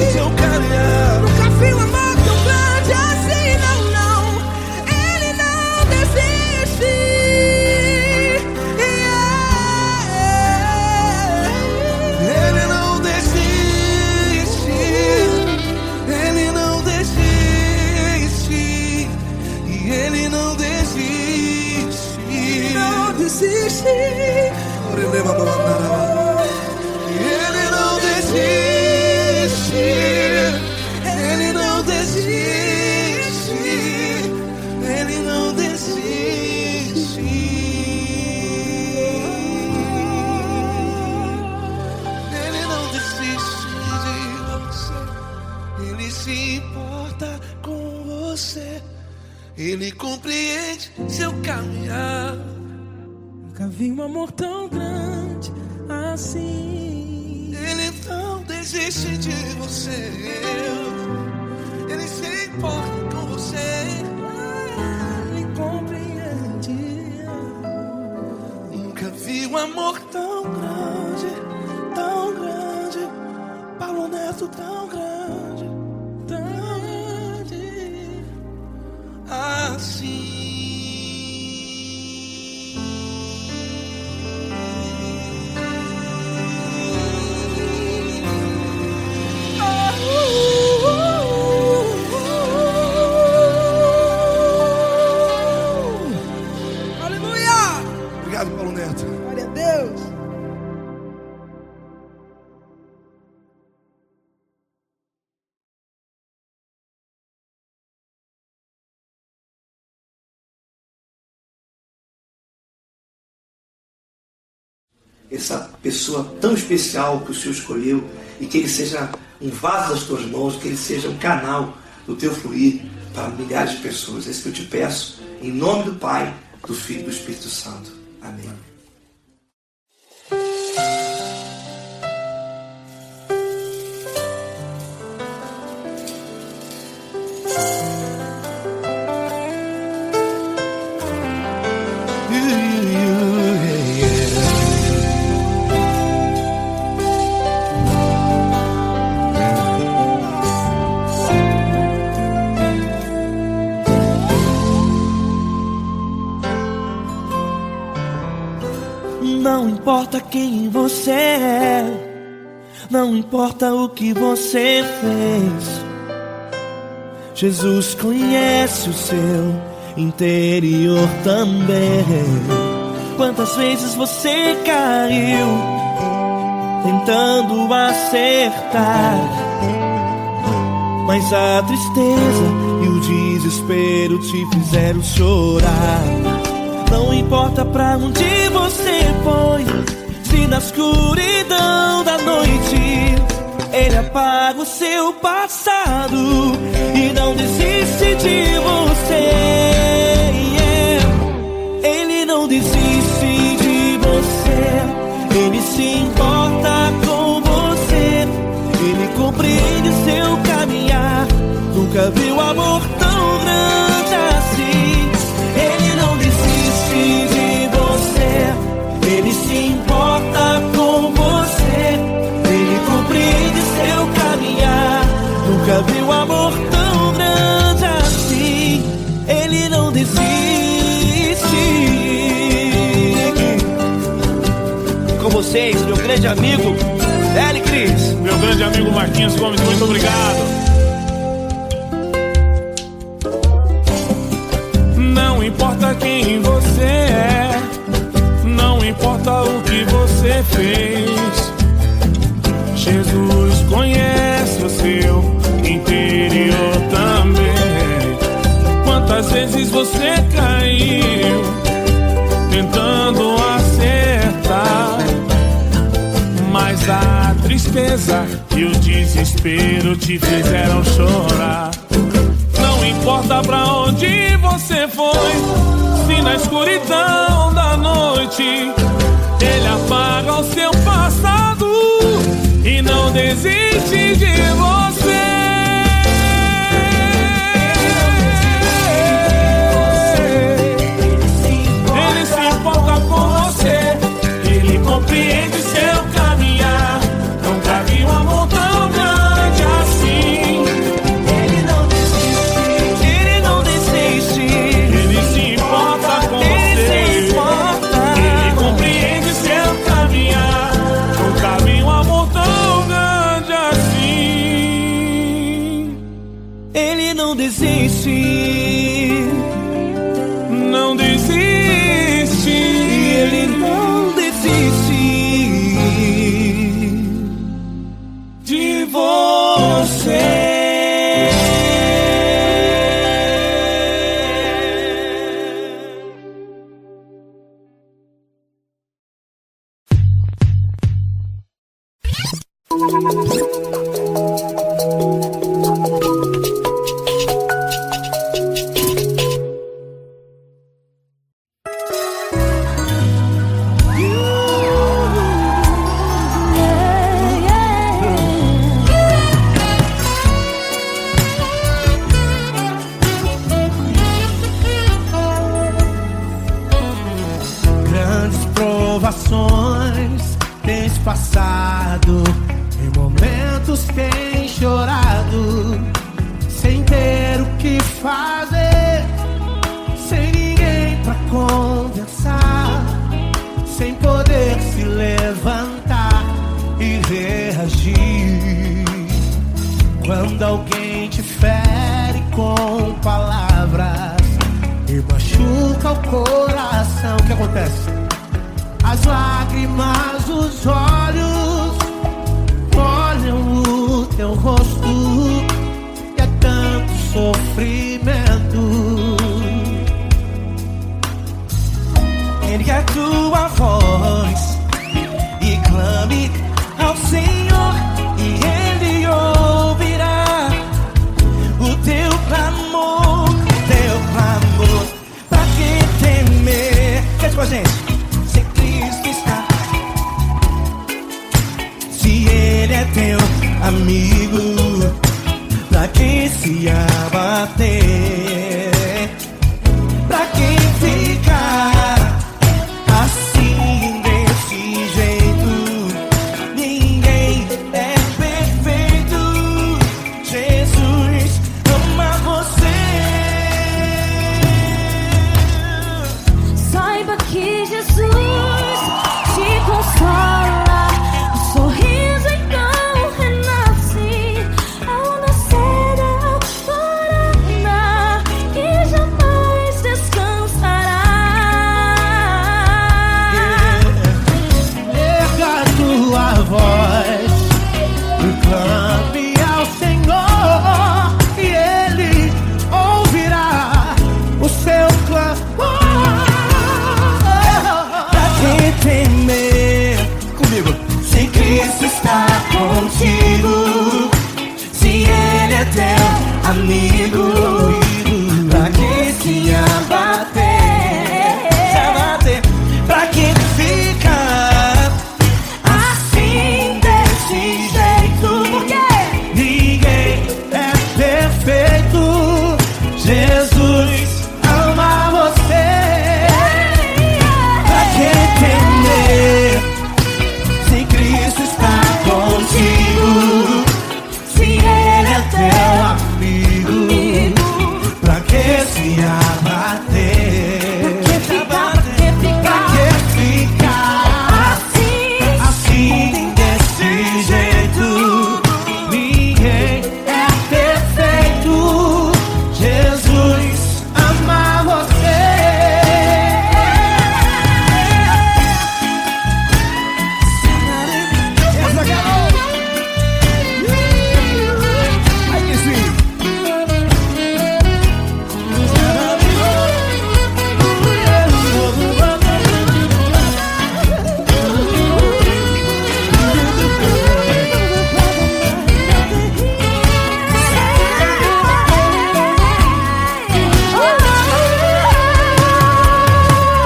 Ele se importa com você. Ele compreende seu caminhar. Nunca vi um amor tão grande assim. Ele não desiste de você. Ele se importa com você. Ele compreende. Nunca vi um amor tão grande, tão grande. Paulo Neto tão grande, tão grande assim. Obrigado, Paulo Neto. Glória a Deus. Essa pessoa tão especial que o Senhor escolheu, e que ele seja um vaso das tuas mãos, que ele seja um canal do teu fluir para milhares de pessoas. É isso que eu te peço, em nome do Pai, do Filho e do Espírito Santo. Amém. Não importa quem você é, não importa o que você fez, Jesus conhece o seu interior também. Quantas vezes você caiu tentando acertar, mas a tristeza e o desespero te fizeram chorar. Não importa pra onde você foi, se na escuridão da noite Ele apaga o seu passado e não desiste de você. Ele não desiste de você. Ele se importa com você. Ele compreende seu caminhar. Nunca viu amor tão grande assim. Ele não desiste de você. Ele se importa com você. Ele compreende seu caminhar. Nunca viu amor tão grande assim. Ele não desiste. Com vocês, meu grande amigo Eli Cris. Meu grande amigo Marquinhos Gomes, muito obrigado. Não importa quem você é, não importa o que você fez, Jesus conhece o seu interior também. Quantas vezes você caiu tentando acertar, mas a tristeza e o desespero te fizeram chorar. Não importa pra onde você foi, se na escuridão da noite Ele apaga o seu passado e não desiste de você. Ele se importa com você. Ele compreende seu caminhar. Nunca vi um amor tão grande assim. Ele não desiste. Ele não desiste. Ele se importa com você. Ele compreende seu caminhar. Nunca vi um amor tão grande assim. Ele não desiste. Não desiste. Ele não desiste De você. Quando alguém te fere com palavras e machuca o coração, o que acontece? As lágrimas dos olhos molham o teu rosto e é tanto sofrimento. Ergue a tua voz e clame ao Senhor e Ele ouvirá o teu clamor, pra que temer? Fez com a gente. Se Cristo está, se Ele é teu amigo, pra que se abater? Pra que ficar assim desse jeito? Ninguém é perfeito. Jesus ama você. Saiba que Jesus te consola. O sorriso então renasce ao nascer da alvorada e jamais descansará. Erga a tua voz e clame ao Senhor e Ele ouvirá o seu clamor. Pra que temer? Comigo. Se Cristo está contigo, se Ele é teu amigo, pra que se abater? Pra que ficar assim desse jeito? Porque Ninguém é perfeito. Jesus ama você. pra que temer? Se Cristo está contigo, se Ele é teu Amigo, pra que se abater? Pra que ficar assim desse jeito? Ninguém é perfeito. Jesus ama você. Ai, que sim.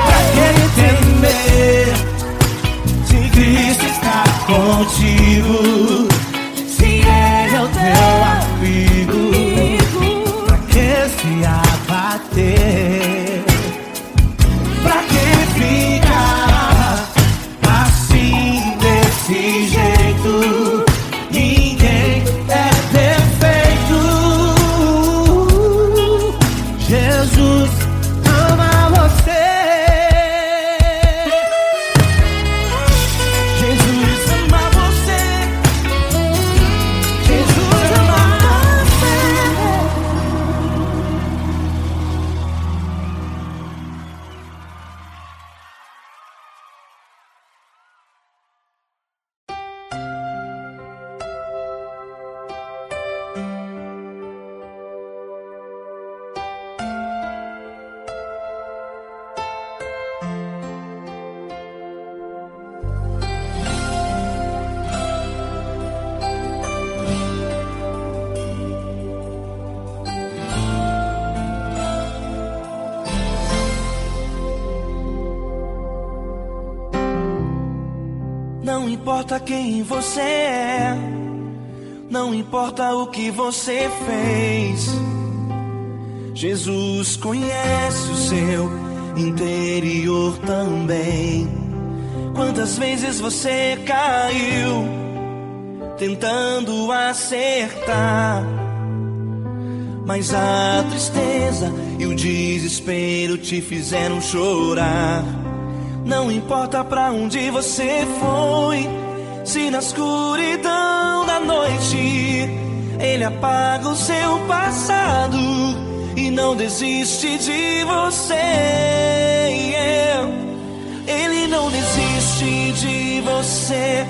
Pra que temer? Se Cristo está contigo, se Ele é o teu Amigo, pra que se abater? pra que ficar assim desse jeito? Ninguém é perfeito. Jesus ama você. Jesus ama você. Jesus ama você. Não importa quem você é, não importa o que você fez, Jesus conhece o seu interior também. Quantas vezes você caiu tentando acertar, mas a tristeza e o desespero te fizeram chorar. Não importa pra onde você foi, se na escuridão da noite Ele apaga o seu passado e não desiste de você. Ele não desiste de você.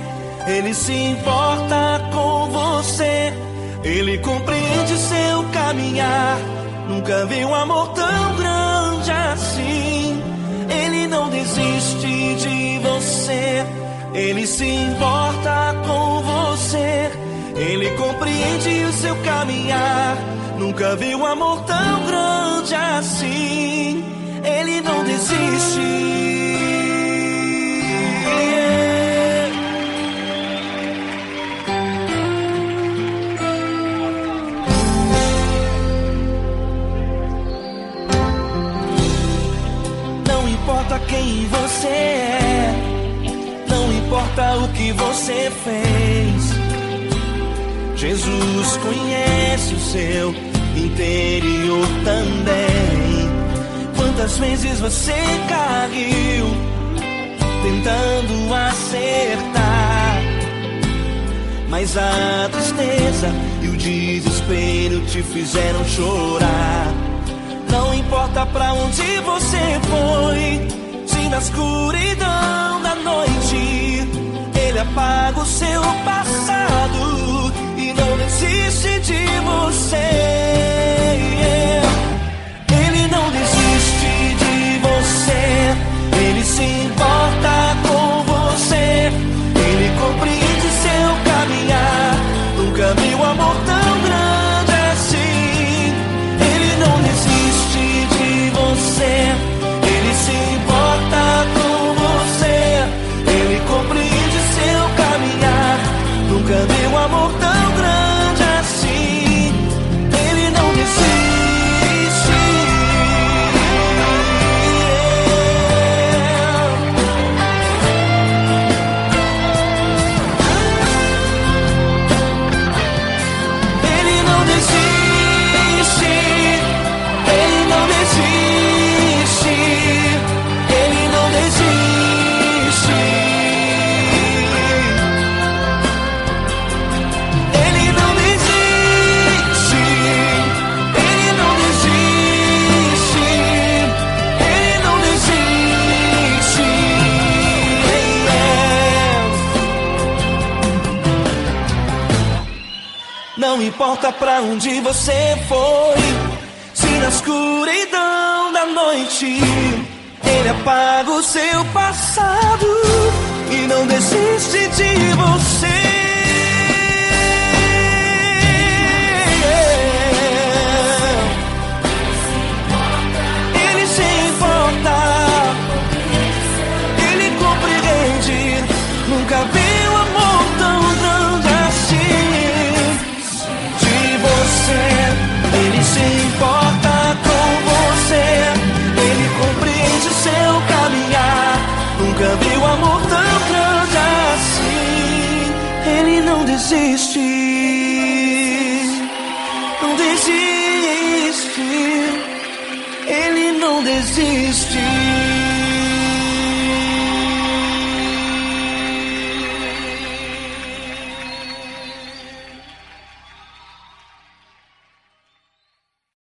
Ele se importa com você. Ele compreende seu caminhar. Nunca vi um amor tão grande assim. Ele não desiste de você. Ele se importa com você. Ele compreende o seu caminhar. Nunca vi um amor tão grande assim. Ele não desiste. Não importa quem você é, não importa o que você fez, Jesus conhece o seu interior também. Quantas vezes você caiu tentando acertar, mas a tristeza e o desespero te fizeram chorar. Não importa pra onde você foi, se na escuridão da noite Ele apaga o seu passado e não desiste de você. Ele não desiste de você. Ele se importa com você. Ele compreende seu caminhar. Nunca vi um amor tão grande assim. Ele não desiste de você. Ele se importa com você. Ele compreende seu caminhar. Nunca vi um amor tão grande assim. Ele não desiste. Ele não desiste. Ele não desiste. Ele não desiste. Ele não desiste. Ele não desiste. Ele não desiste. Não importa pra onde você foi, se na escuridão da noite Ele apaga o seu passado e não desiste de você. Ele se importa, Ele compreende. Nunca vi um amor tão grande assim. De você, Ele se importa com você. Ele compreende o seu caminhar. Nunca vi um amor tão grande assim. Ele não desiste. Não desiste. Ele não desiste.